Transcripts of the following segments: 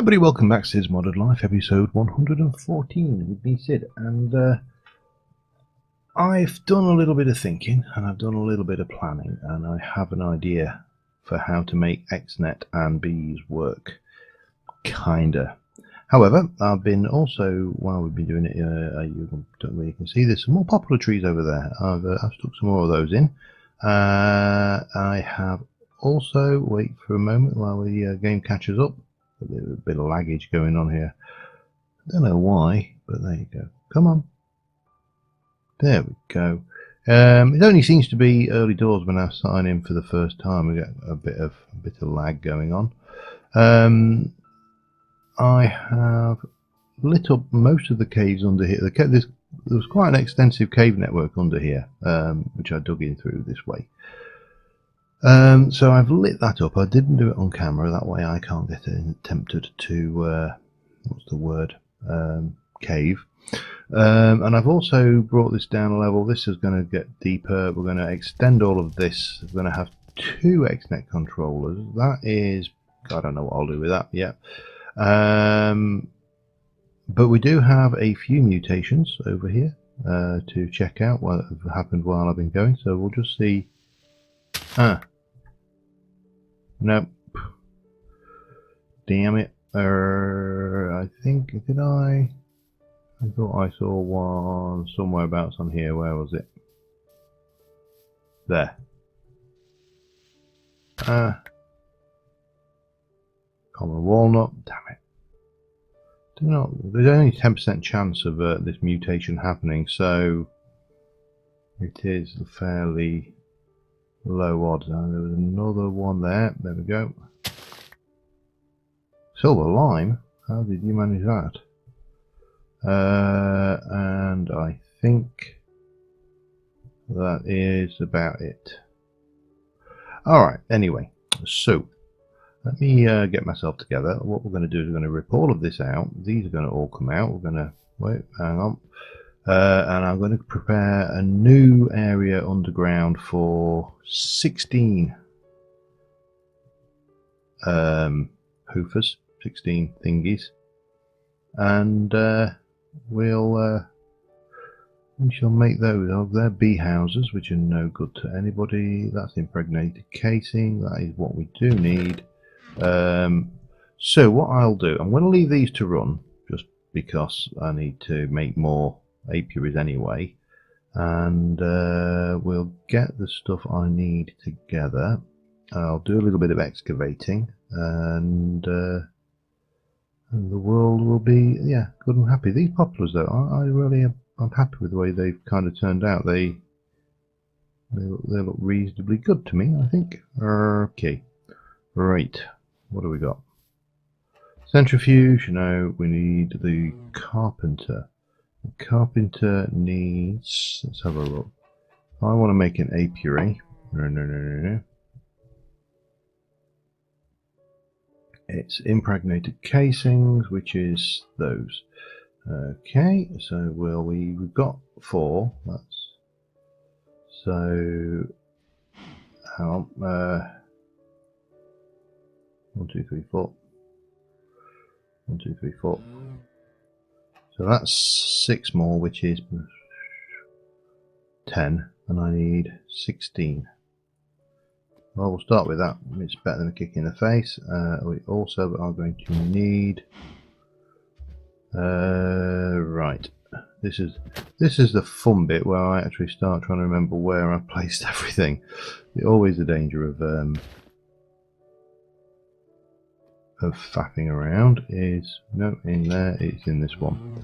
Everybody, welcome back to Cids Modded Life, episode 114 with me, Cid. And I've done a little bit of thinking and I've done a little bit of planning, and I have an idea for how to make XNet and bees work. Kinda. However, I've been also, while we've been doing it, you don't really can see there's some more poplar trees over there. I've stuck some more of those in. I have also, wait for a moment while the game catches up. A bit of laggage going on here. I don't know why, but there you go. Come on. There we go. It only seems to be early doors when I sign in for the first time. We get a bit of lag going on. I have lit up most of the caves under here. There was quite an extensive cave network under here, which I dug in through this way. So I've lit that up. I didn't do it on camera, that way I can't get tempted to what's the word, cave. And I've also brought this down a level. This is going to get deeper. We're going to extend all of this. We're going to have 2 XNet controllers. That is, I don't know what I'll do with that yet. But we do have a few mutations over here to check out what happened while I've been going. So we'll just see. Nope. Damn it. I think, I thought I saw one somewhere abouts on here. Where was it? There. Common walnut. Damn it. There's only 10% chance of this mutation happening, so it is fairly low odds. There was another one there. There we go. Silver lime. How did you manage that? And I think that is about it. Alright, anyway, so let me get myself together. What we're going to do is we're going to rip all of this out. These are going to all come out. We're going to wait, hang on. And I'm going to prepare a new area underground for 16 hoofers, 16 thingies, and we shall make those. They're bee houses, which are no good to anybody. That's impregnated casing. That is what we do need. So what I'll do, I'm going to leave these to run just because I need to make more apiaries anyway, and we'll get the stuff I need together. I'll do a little bit of excavating, and the world will be good and happy. These poplars though, I'm happy with the way they've kind of turned out. They look reasonably good to me, I think. Okay, right, what do we got? Centrifuge. No, we need the carpenter. The carpenter needs, let's have a look. I want to make an apiary. No. It's impregnated casings, which is those. Okay, so we've got 4. That's so. Hang on. 1, 2, 3, 4. 1, 2, 3, 4. So that's 6 more, which is 10, and I need 16. Well, we'll start with that. It's better than a kick in the face. We also are going to need right. This is the fun bit where I actually start trying to remember where I've placed everything. Always the danger of faffing around. Is no in there. It's in this one.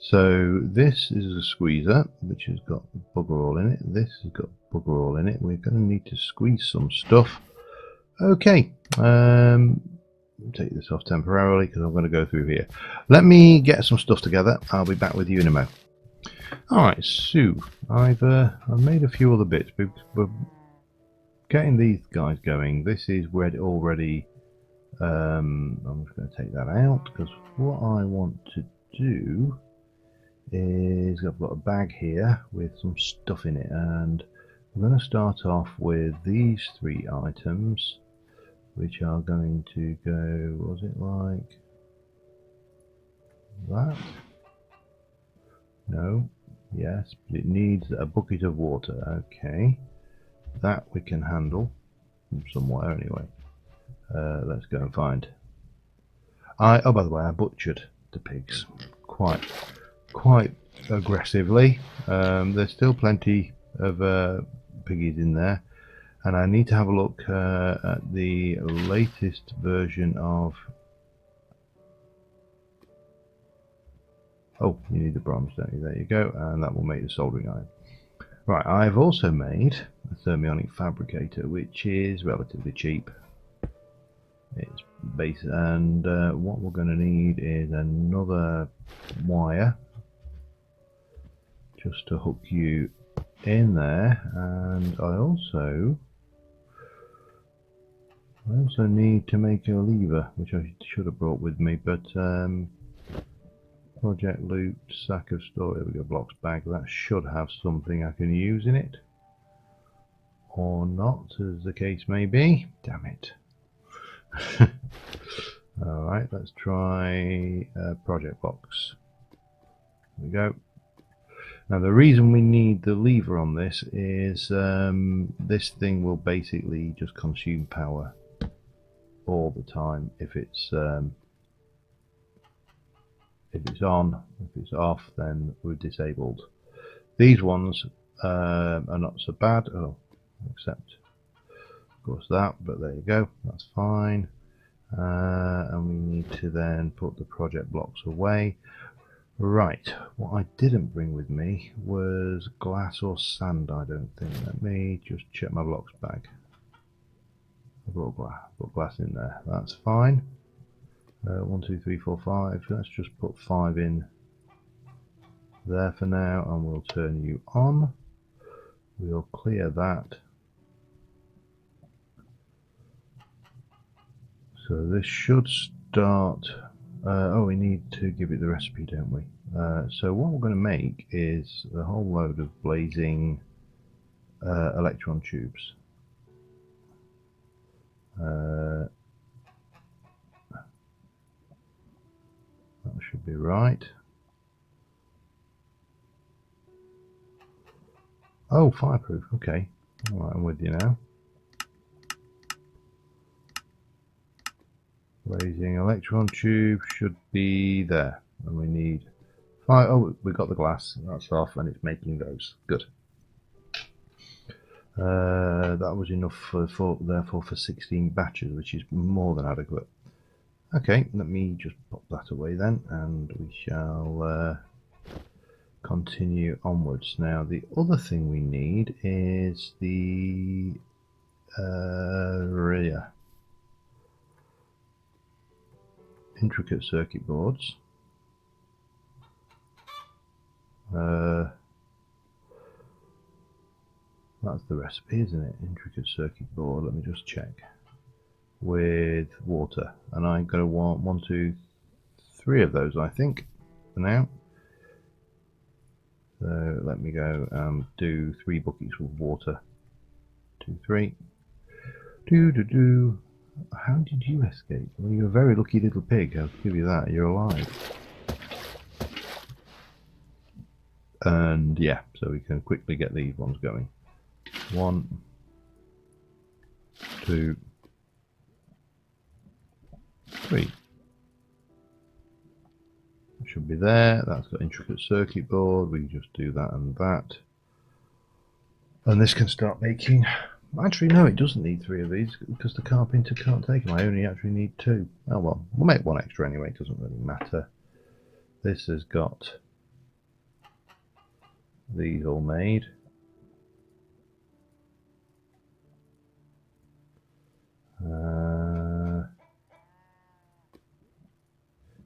So this is a squeezer, which has got bugger all in it. This has got bugger all in it. We're going to need to squeeze some stuff. Okay, take this off temporarily because I'm going to go through here. Let me get some stuff together. I'll be back with you in a moment. Alright, so I've made a few other bits. We're getting these guys going. This is already. I'm just going to take that out because what I want to do is I've got a bag here with some stuff in it, and I'm going to start off with these 3 items, which are going to go, what was it like? that. No. Yes, but it needs a bucket of water. Okay. That we can handle from somewhere anyway. Let's go and find. Oh, by the way, I butchered the pigs quite aggressively. There's still plenty of piggies in there, and I need to have a look at the latest version of. Oh, you need the bronze, don't you? There you go, and that will make the soldering iron. Right, I've also made a thermionic fabricator, which is relatively cheap. It's base, and what we're going to need is another wire just to hook you in there, and I also need to make a lever, which I should have brought with me, but project loot, sack of store, here we go, blocks bag, that should have something I can use in it, or not, as the case may be. Damn it. Alright, let's try project box. There we go. Now the reason we need the lever on this is this thing will basically just consume power all the time. If it's on, if it's off, then we're disabled. These ones are not so bad. Oh, except of course that, but there you go, that's fine. And we need to then put the project blocks away. Right, what I didn't bring with me was glass or sand, I don't think. Let me just check my blocks bag. I brought glass in there, that's fine. 1, 2, 3, 4, 5. Let's just put 5 in there for now, and we'll turn you on. We'll clear that. So this should start. Oh, we need to give it the recipe, don't we? So what we're going to make is a whole load of blazing electron tubes. That should be right. Oh, fireproof. Okay. All right, I'm with you now. Blazing electron tube should be there, and we need 5. Oh, we got the glass. That's off, and it's making those. Good. That was enough therefore for 16 batches, which is more than adequate. Okay, let me just pop that away then, and we shall continue onwards. Now, the other thing we need is the rear intricate circuit boards. That's the recipe, isn't it? Intricate circuit board. Let me just check. With water, and I'm going to want 1, 2, 3 of those, I think, for now. So let me go do 3 buckets with water. 2, 3. How did you escape? Well, you're a very lucky little pig, I'll give you that. You're alive. And yeah, so we can quickly get these ones going. 1, 2, 3. Should be there. That's got intricate circuit board. We can just do that and that. And this can start making. Actually, no, it doesn't need 3 of these because the carpenter can't take them. I only actually need 2. Oh well, we'll make 1 extra anyway. It doesn't really matter. This has got these all made.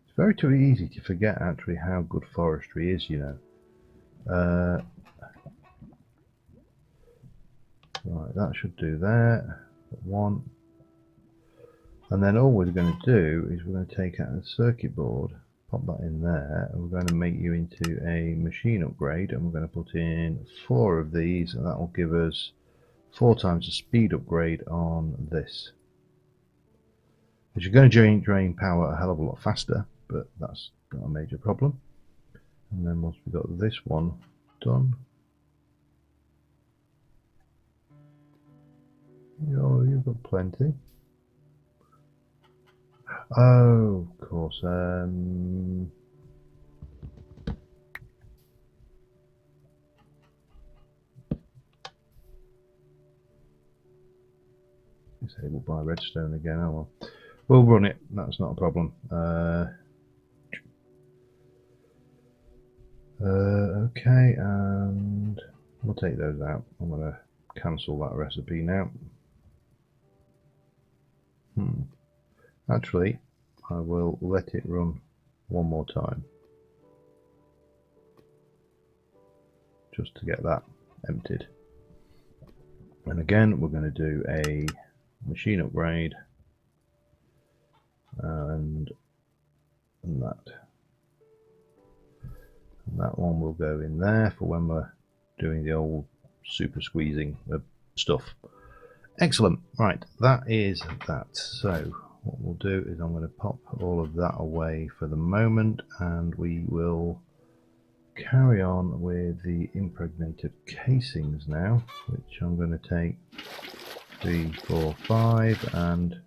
It's very easy to forget actually how good forestry is, you know. Right, that should do that. 1. And then all we're going to do is we're going to take out the circuit board, pop that in there, and we're going to make you into a machine upgrade, and we're going to put in 4 of these, and that will give us 4 times the speed upgrade on this. Which is going to drain power a hell of a lot faster, but that's got a major problem. And then once we've got this one done, oh, you've got plenty. Oh, of course. Disabled by redstone again. Oh well. We'll run it. That's not a problem. Okay, and we'll take those out. I'm going to cancel that recipe now. Actually, I will let it run one more time, just to get that emptied. And again, we're going to do a machine upgrade, and that one will go in there for when we're doing the old super squeezing of stuff. Excellent. Right, that is that. So what we'll do is I'm going to pop all of that away for the moment, and we will carry on with the impregnated casings now, which I'm going to take 3, 4, 5 and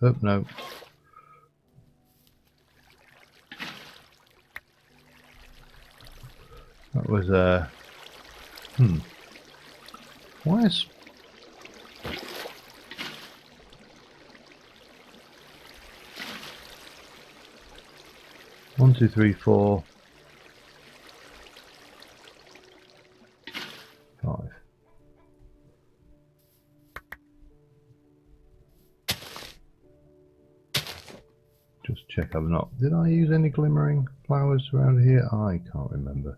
oh no. That was why is 1, 2, 3, 4, 5. Just check I've not. Did I use any glimmering flowers around here? I can't remember.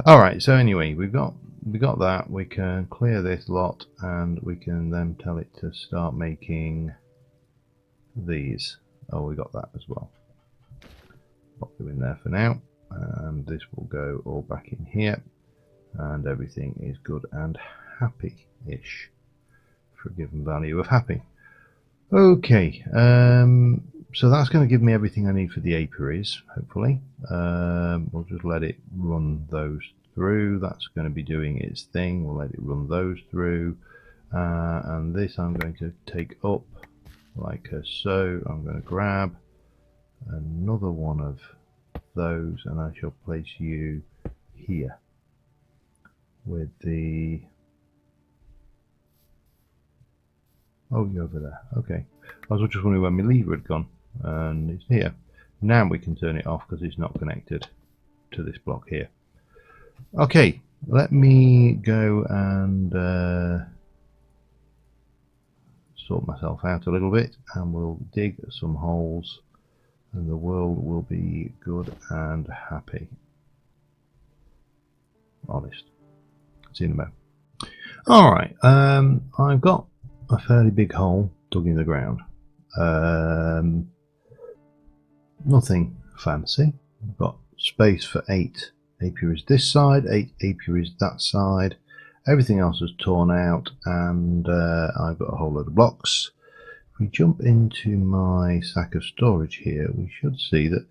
Alright, so anyway, we got that. We can clear this lot and we can then tell it to start making these. Oh, we got that as well. Pop them in there for now, and this will go all back in here, and everything is good and happy-ish for a given value of happy. Okay, so that's going to give me everything I need for the apiaries, hopefully. We'll just let it run those through. That's going to be doing its thing. We'll let it run those through, and this I'm going to take up like so. I'm going to grab another one of those, and I shall place you here with the oh, you're over there. Okay, I was just wondering where my lever had gone, and it's here. Now we can turn it off because it's not connected to this block here. Okay, let me go and sort myself out a little bit, and we'll dig some holes, and the world will be good and happy. Honest. See you in a moment. Alright, I've got a fairly big hole dug in the ground. Nothing fancy. I've got space for 8 apiaries this side, 8 apiaries that side. Everything else is torn out, and I've got a whole load of blocks. If we jump into my sack of storage here, we should see that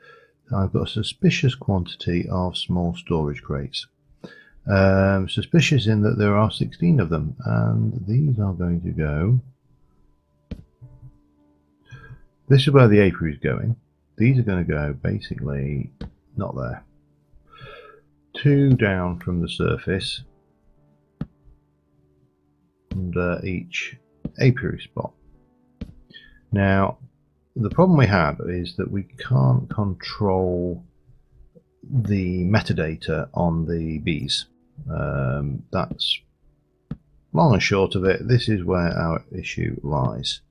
I've got a suspicious quantity of small storage crates. Suspicious in that there are 16 of them, and these are going to go. This is where the apiary is going. These are going to go basically not there. 2 down from the surface under each apiary spot. Now, the problem we have is that we can't control the metadata on the bees. That's long and short of it. This is where our issue lies.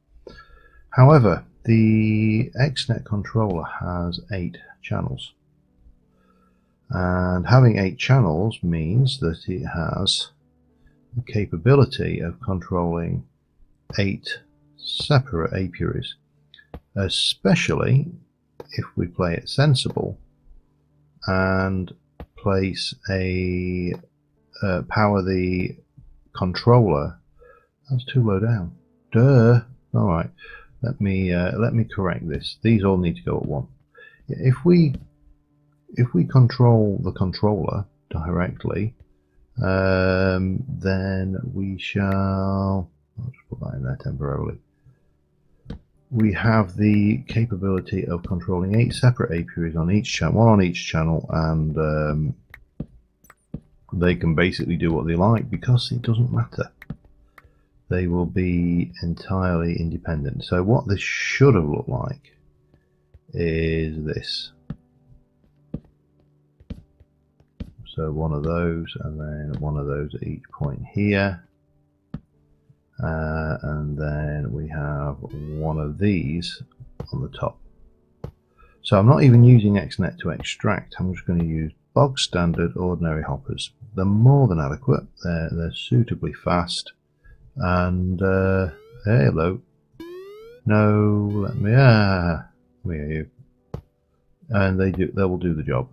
However, the XNet controller has 8 channels, and having 8 channels means that it has the capability of controlling 8 separate apiaries, especially if we play it sensible and place a power the controller. That's too low down. Duh. All right. Let me correct this. These all need to go at 1. If we control the controller directly, then we shall. I'll just put that in there temporarily. We have the capability of controlling 8 separate apiaries on each channel, 1 on each channel, and they can basically do what they like because it doesn't matter. They will be entirely independent. So what this should have looked like is this. So one of those, and then one of those at each point here. And then we have one of these on the top. So I'm not even using XNet to extract. I'm just going to use bog standard ordinary hoppers. They're more than adequate. They're suitably fast. And hey, hello. No, let me. Where are you? And they will do the job.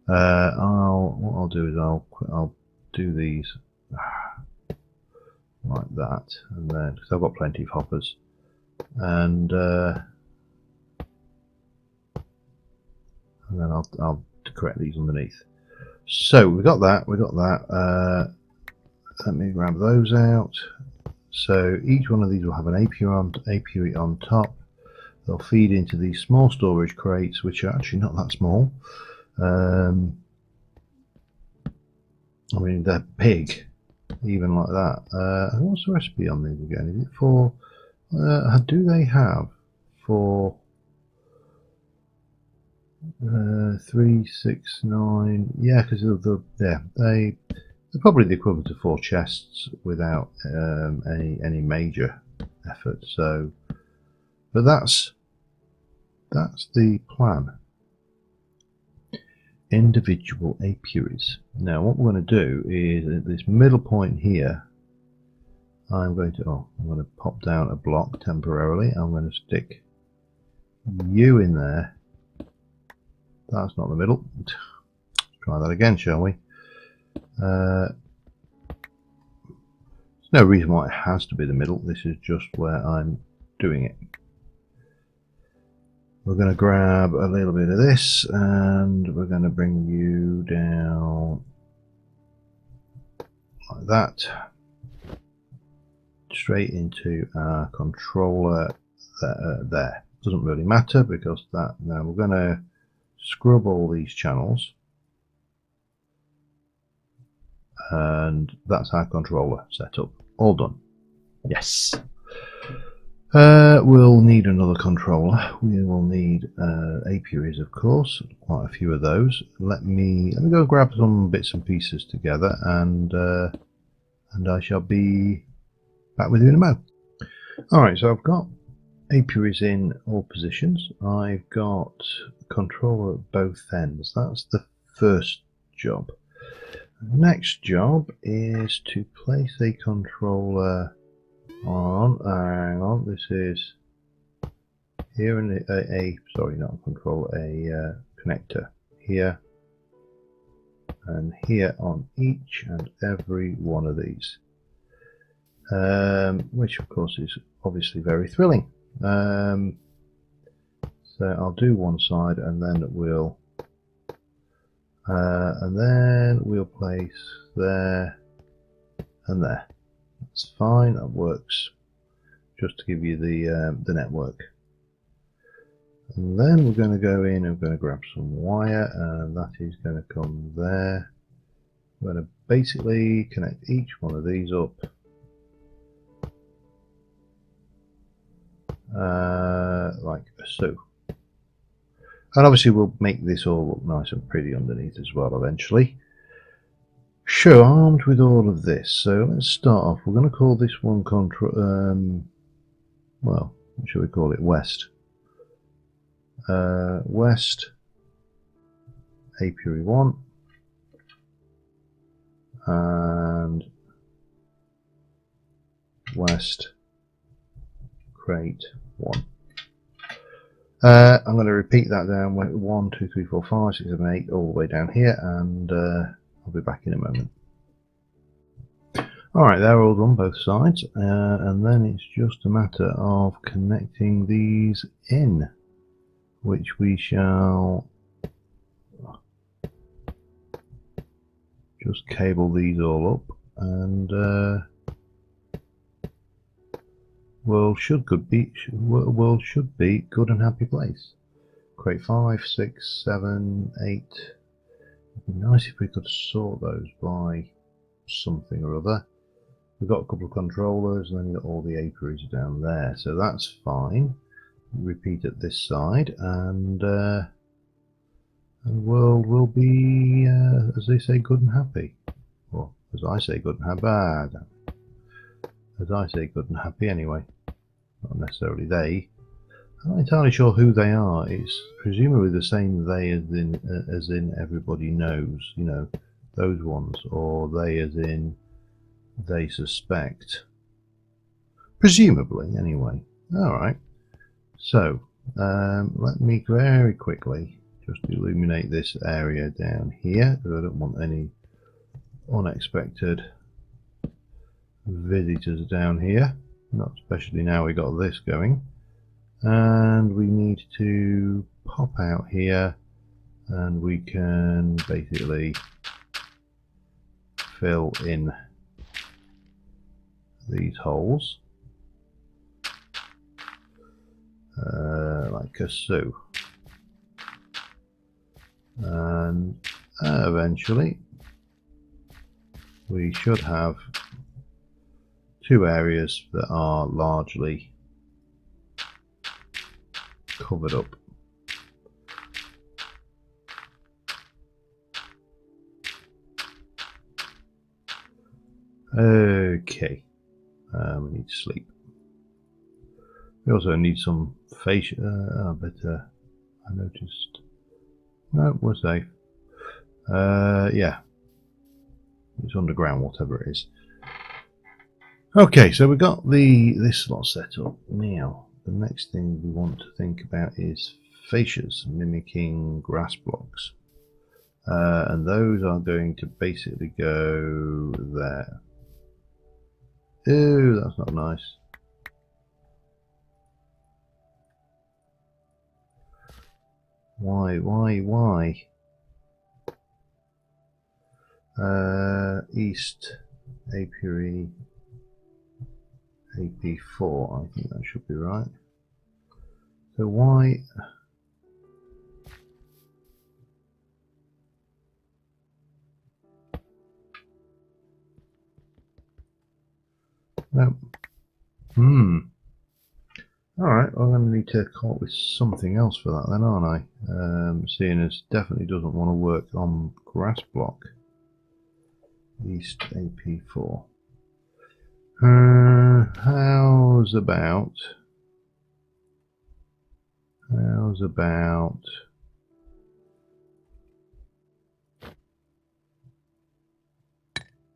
What I'll do is I'll do these like that, and then because I've got plenty of hoppers, and then I'll correct these underneath. So we got that. Let me grab those out. So each one of these will have an apiary on top. They'll feed into these small storage crates, which are actually not that small. I mean, they're big, even like that. What's the recipe on these again? Is it for? Do they have for 3, 6, 9? Yeah, because they're probably the equivalent of 4 chests without any major effort. So, but that's the plan. Individual apiaries. Now what we're going to do is at this middle point here, I'm going to pop down a block temporarily. I'm going to stick you in there. That's not the middle. Let's try that again, shall we? There's no reason why it has to be the middle. This is just where I'm doing it. We're going to grab a little bit of this, and we're going to bring you down like that, straight into our controller there. Doesn't really matter because that. Now we're going to scrub all these channels, and that's our controller set up. All done. Yes. We'll need another controller. We will need apiaries, of course, quite a few of those. Let me go grab some bits and pieces together, and I shall be back with you in a moment. Alright, so I've got apiaries in all positions. I've got controller at both ends. That's the first job. The next job is to place a controller on, hang on, this is here, and sorry, not a controller, a connector here and here on each and every one of these, which of course is obviously very thrilling. So I'll do one side, and then we'll place there and there. That's fine, that works, just to give you the network. And then we're going to go in and we're going to grab some wire, and that is going to come there. We're going to basically connect each one of these up like so. And obviously we'll make this all look nice and pretty underneath as well eventually. So, armed with all of this, so let's start off. We're going to call this one well, what shall we call it? West. West apiary 1 and West crate 1. I'm going to repeat that down 1, 2, 3, 4, 5, 6, 7, 8 all the way down here, and I'll be back in a moment. Alright, they're all done both sides, and then it's just a matter of connecting these in, which we shall just cable these all up, and world should be good and happy place. Create 5, 6, 7, 8. It'd be nice if we could sort those by something or other. We've got a couple of controllers, and then you've got all the apiaries down there, so that's fine. Repeat at this side, and the world will be, as they say, good and happy. Or as I say, good and happy. As I say, good and happy anyway. Not necessarily they. I'm not entirely sure who they are. It's presumably the same they as in everybody knows, you know, those ones, or they as in they suspect. Presumably, anyway. Alright. So, let me very quickly just illuminate this area down here, because I don't want any unexpected visitors down here. Not especially now we got this going. And we need to pop out here, and we can basically fill in these holes like so, and eventually we should have two areas that are largely covered up. Okay, we need to sleep. We also need some facial, but I noticed, no, we're safe. Yeah, it's underground, whatever it is. Okay, so we've got this lot set up. Now, the next thing we want to think about is fascias mimicking grass blocks. And those are going to basically go there. Ooh, that's not nice. Why? East apiary AP4, I think that should be right. So why? No. Alright, well, I'm going to need to come up with something else for that then, aren't I? Seeing as definitely doesn't want to work on grass block. East AP4. How's about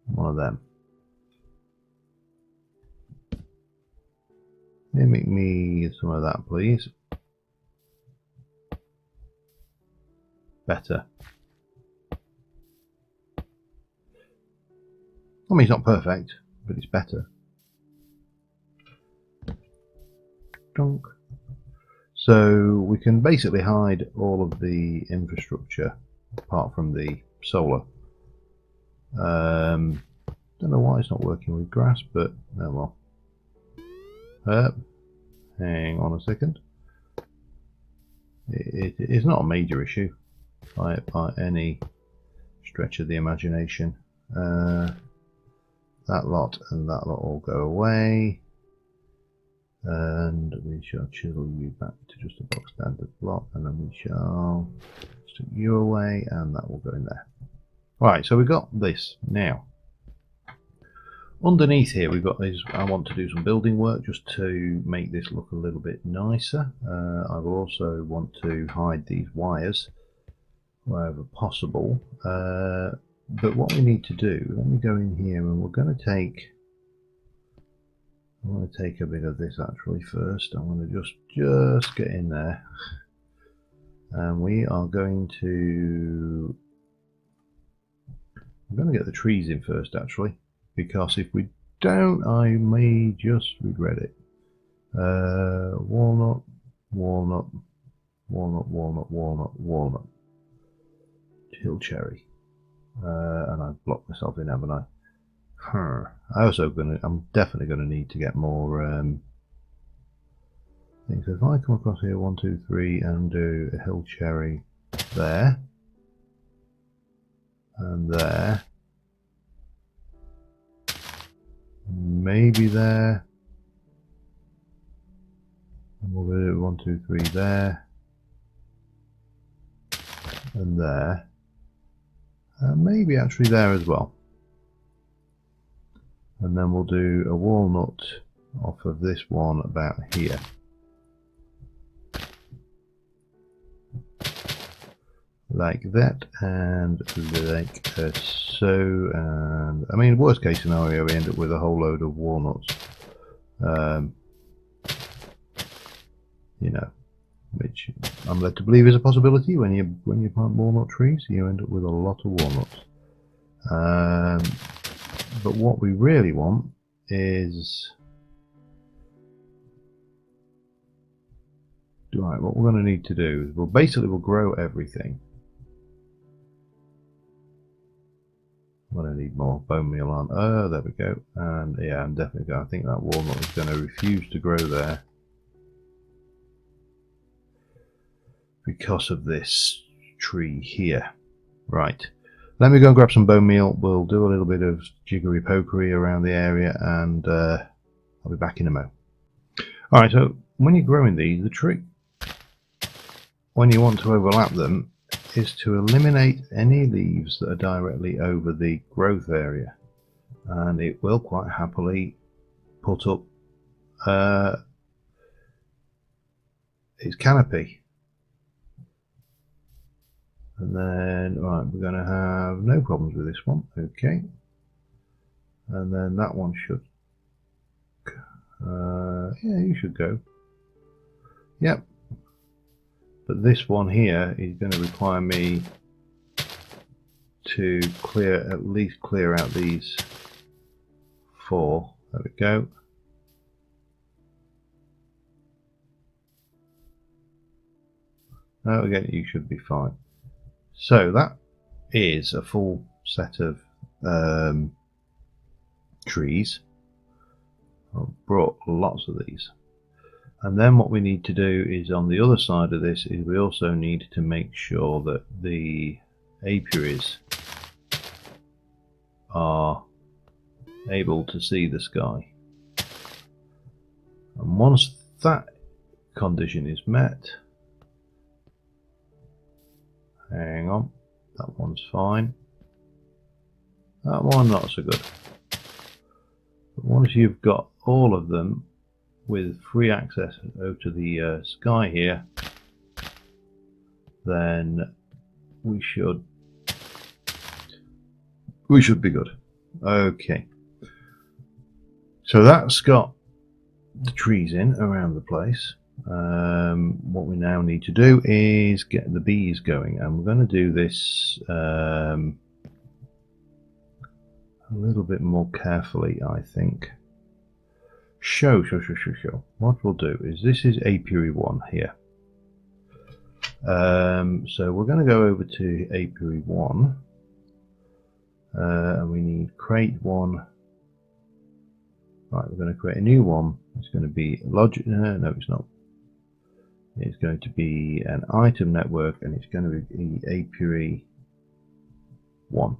one of them? Mimic me some of that, please. Better. I mean, it's not perfect, but it's better. Donk. So we can basically hide all of the infrastructure apart from the solar. Don't know why it's not working with grass, but oh well. Hang on a second. It is not a major issue by any stretch of the imagination. That lot and that lot all go away, and we shall chisel you back to just a box standard block, and then we shall stick you away, and that will go in there. Right, so we've got this now. Underneath here we've got these. I want to do some building work just to make this look a little bit nicer. I will also want to hide these wires wherever possible. But what we need to do, let me go in here, and we're going to take. I want to take a bit of this actually first. I'm going to just get in there, and we are going to. I'm going to get the trees in first actually, because if we don't, I may just regret it. Walnut, walnut, walnut, walnut, walnut, walnut. Hill cherry. And I've blocked myself in, haven't I? I'm definitely gonna need to get more things. So if I come across here 1, 2, 3 and do a hill cherry there and there, maybe there, and we'll do 1, 2, 3 there and there, and maybe actually there as well. And then we'll do a walnut off of this one about here. Like that, and like so, and I mean, worst case scenario, we end up with a whole load of walnuts. You know, which I'm led to believe is a possibility when you plant walnut trees, you end up with a lot of walnuts. But what we really want is, right, what we're going to need to do is we'll grow everything. I'm going to need more bone meal on. Oh, there we go. And yeah, I'm definitely going. I think that walnut is going to refuse to grow there because of this tree here. Right. Let me go and grab some bone meal. We'll do a little bit of jiggery pokery around the area, and I'll be back in a mo. Alright, so when you're growing these, the trick when you want to overlap them is to eliminate any leaves that are directly over the growth area, and it will quite happily put up its canopy. And then, right, we're going to have no problems with this one, okay. And then that one should, yeah, you should go. Yep. But this one here is going to require me to at least clear out these 4. There we go. Now again, you should be fine. So that is a full set of trees. I've brought lots of these. And then what we need to do is, on the other side of this, is we also need to make sure that the apiaries are able to see the sky. And once that condition is met, hang on, that one's fine. That one not so good. But once you've got all of them with free access over to the sky here, then we should be good. Okay. So that's got the trees in around the place. What we now need to do is get the bees going, and we're going to do this a little bit more carefully, I think. Show. What we'll do is, this is apiary 1 here. So we're going to go over to apiary 1, and we need crate 1. Right, we're going to create a new one. It's going to be logic. No, it's not. It's going to be an item network, and it's going to be apiary 1.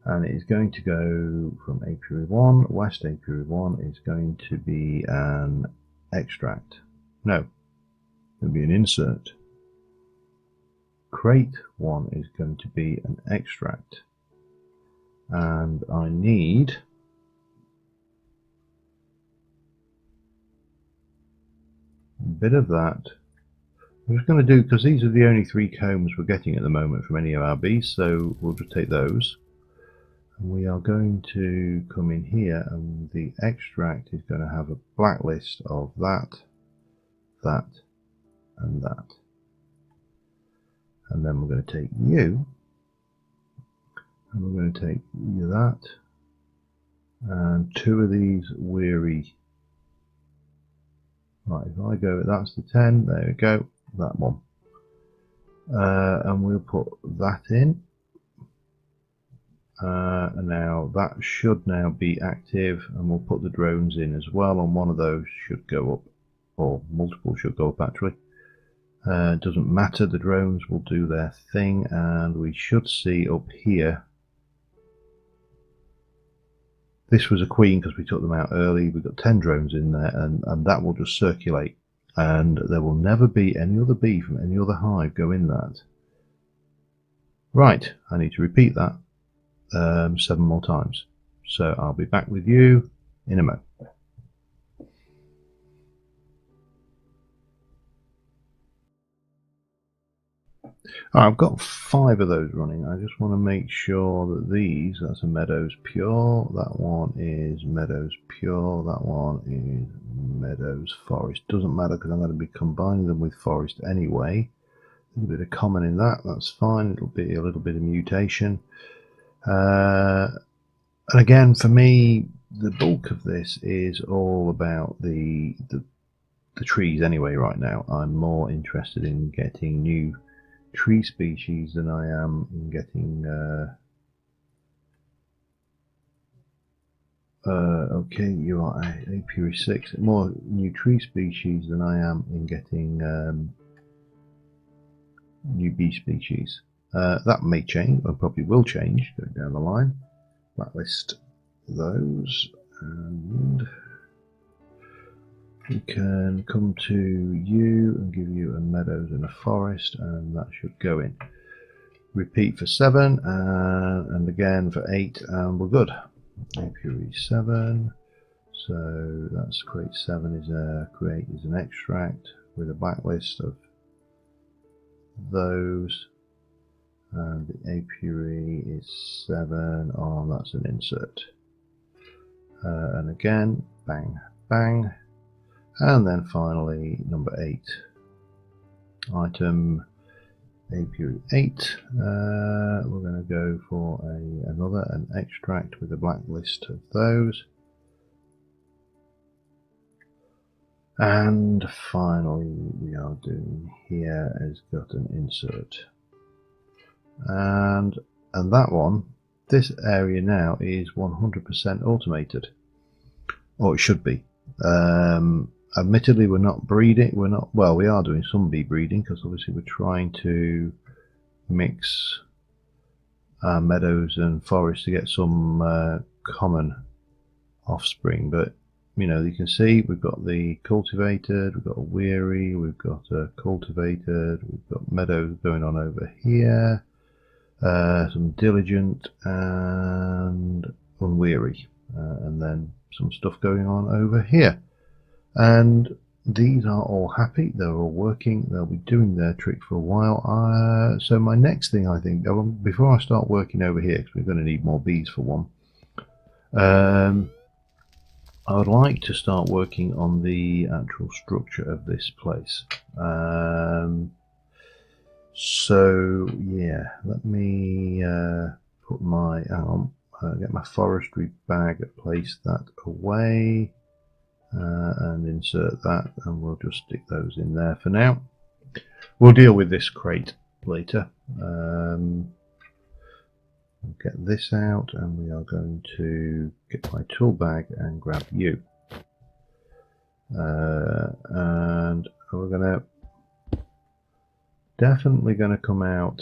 And it is going to go from apiary 1, west apiary 1 is going to be an extract. No, it'll be an insert. Crate 1 is going to be an extract. And I need a bit of that. I'm just going to do, because these are the only 3 combs we're getting at the moment from any of our bees, so we'll just take those. And we are going to come in here, and the extract is going to have a blacklist of that, that, and that. And then we're going to take you, And we're going to take that and 2 of these weary. Right, if I go, that's the 10, there we go, that one. And we'll put that in. And now that should now be active, and we'll put the drones in as well, and one of those should go up, or multiple should go up actually. It doesn't matter, the drones will do their thing, and we should see up here. This was a queen because we took them out early. We've got 10 drones in there, and that will just circulate, and there will never be any other bee from any other hive go in that. Right, I need to repeat that 7 more times. So I'll be back with you in a moment. I've got 5 of those running. I just want to make sure that these, that's a Meadows Pure, that one is Meadows Pure, that one is Meadows Forest. Doesn't matter because I'm going to be combining them with Forest anyway. A little bit of common in that, that's fine. It'll be a little bit of mutation. And again, for me, the bulk of this is all about the trees anyway right now. I'm more interested in getting new tree species than I am in getting okay, you are apiary 6, more new tree species than I am in getting new bee species. That may change, or probably will change going down the line. Blacklist those, and we can come to you and give you a meadows and a forest, and that should go in. Repeat for 7, and again for 8, and we're good. Apiary 7, so that's create 7 is an extract with a backlist of those, and the apiary is 7 on, that's an insert. And again, bang, bang. And then finally, number 8, item apiary 8. We're going to go for an extract with a blacklist of those. And finally, we are doing here has got an insert. And that one, this area now is 100% automated, or it should be. Admittedly, we're not breeding. We are doing some bee breeding because obviously we're trying to mix meadows and forests to get some common offspring. But you know, you can see we've got the cultivated, we've got a weary, we've got a cultivated, we've got meadows going on over here, some diligent and unweary, and then some stuff going on over here. And these are all happy, they're all working, they'll be doing their trick for a while. So my next thing, I think, before I start working over here, because we're going to need more bees for one, I would like to start working on the actual structure of this place. So yeah, let me put my get my forestry bag, place that away, and insert that, and we'll just stick those in there for now. We'll deal with this crate later. Get this out, and we are going to get my tool bag and grab you, and we're gonna definitely gonna come out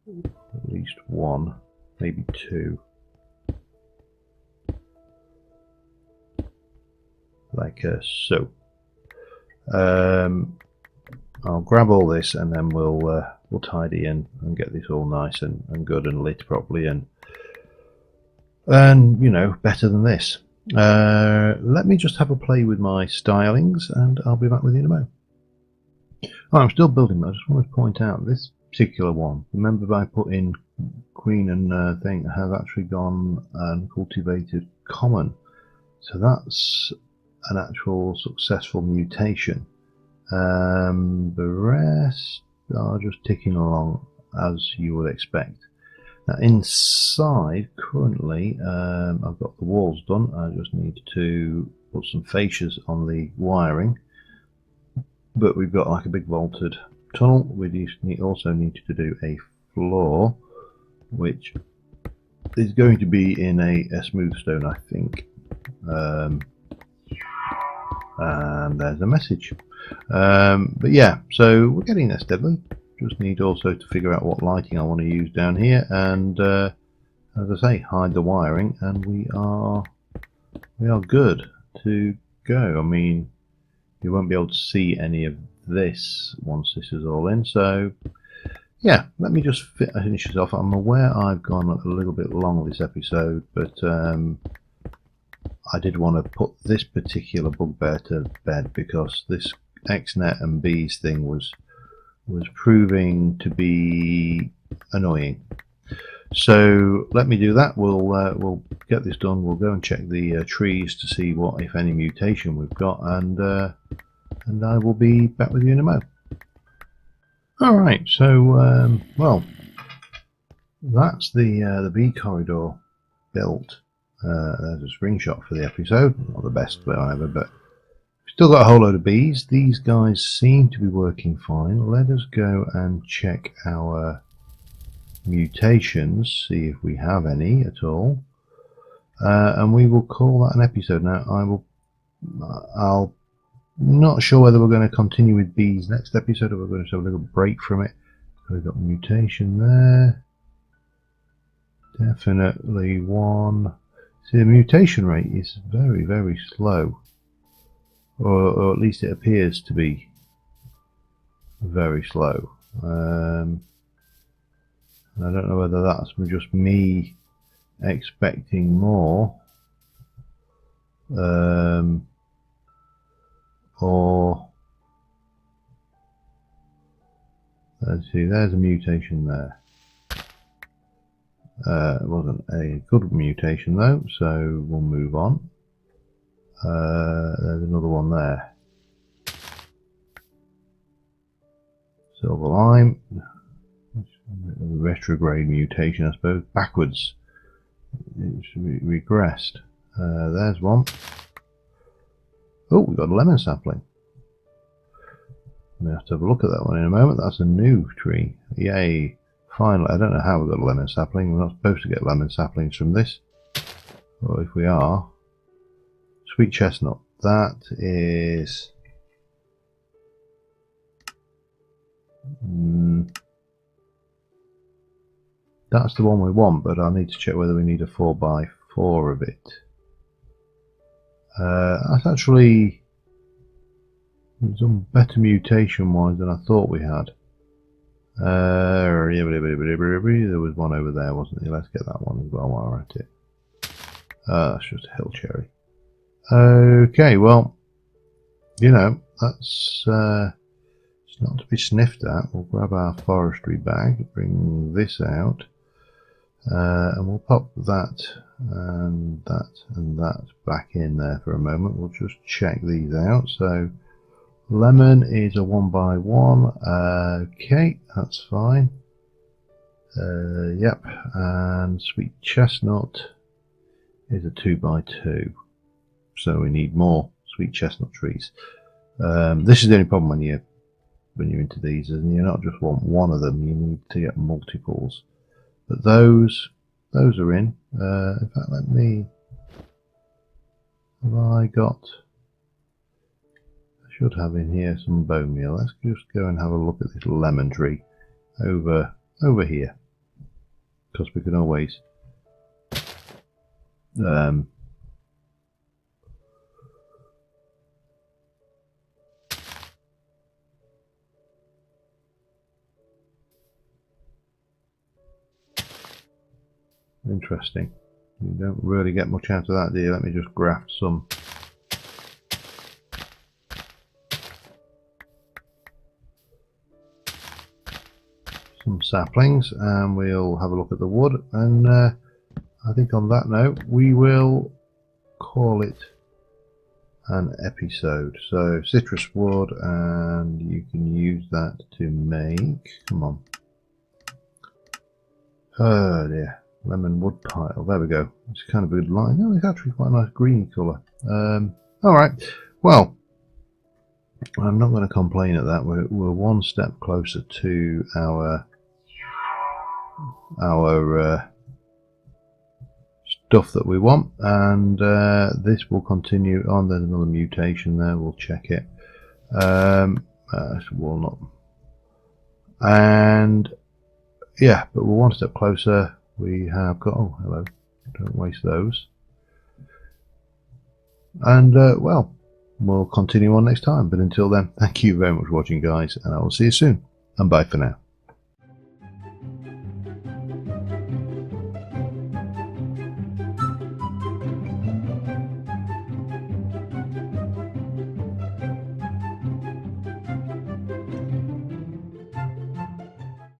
at least 1, maybe 2, like so. I'll grab all this, and then we'll tidy and get this all nice and good and lit properly, and you know, better than this. Let me just have a play with my stylings, and I'll be back with you in a moment. Oh, I'm still building. I just want to point out this particular one. Remember, I put in queen and thing have actually gone and cultivated common, so that's an actual successful mutation. The rest are just ticking along as you would expect. Now inside, currently, I've got the walls done. I just need to put some fascias on the wiring. But we've got like a big vaulted tunnel. We also need to do a floor, which is going to be in a smooth stone, I think. And there's a message. But yeah, so we're getting there steadily. Just need also to figure out what lighting I want to use down here, and as I say, hide the wiring, and we are good to go. I mean, you won't be able to see any of this once this is all in. So yeah, let me just finish this off. I'm aware I've gone a little bit long this episode, but I did want to put this particular bugbear to bed because this XNet and bees thing was proving to be annoying. So let me do that. We'll get this done. We'll go and check the trees to see what, if any, mutation we've got, and I will be back with you in a moment. All right. So well, that's the bee corridor built. There's a screenshot for the episode. Not the best ever, but still got a whole load of bees. These guys seem to be working fine. Let us go and check our mutations, see if we have any at all, and we will call that an episode. Now I'll not sure whether we're going to continue with bees next episode or we're going to have a little break from it. So we've got mutation there, definitely one. See, the mutation rate is very, very slow, or at least it appears to be very slow. I don't know whether that's just me expecting more, or let's see, there's a mutation there. It wasn't a good mutation though, so we'll move on. There's another one there. Silver lime. Retrograde mutation, I suppose. Backwards. It's regressed. There's one. Oh, we've got a lemon sapling. We have to have a look at that one in a moment. That's a new tree. Yay. Finally, I don't know how we got a lemon sapling. We're not supposed to get lemon saplings from this. Or if we are. Sweet chestnut. That is... that's the one we want, but I need to check whether we need a 4x4 of it. That's actually some better mutation wise than I thought we had. There was one over there, wasn't there? Let's get that one as well while we're at it. That's just a hill cherry. Okay, well, you know, that's it's not to be sniffed at. We'll grab our forestry bag, bring this out, and we'll pop that and that and that back in there for a moment. We'll just check these out. So lemon is a 1x1. Okay, that's fine. Yep, and sweet chestnut is a 2x2. So we need more sweet chestnut trees. This is the only problem when you're into these, and you not just want one of them, you need to get multiples. But those are in. In fact, let me. Have I got? I should have in here some bone meal. Let's just go and have a look at this lemon tree over here, because we can always. Interesting. You don't really get much out of that, do you? Let me just graft some. Some saplings, and we'll have a look at the wood. And I think on that note, we will call it an episode. So citrus wood, and you can use that to make. Come on. Oh dear. Lemon wood pile. There we go. It's kind of a good line. Oh, it's actually quite a nice green colour. Alright. Well, I'm not going to complain at that. We're one step closer to our stuff that we want, and this will continue on. There's another mutation there. We'll check it. It's walnut, and yeah, but we're one step closer. We have got, oh hello, don't waste those, and well, we'll continue on next time. But until then, thank you very much for watching, guys, and I will see you soon, and bye for now.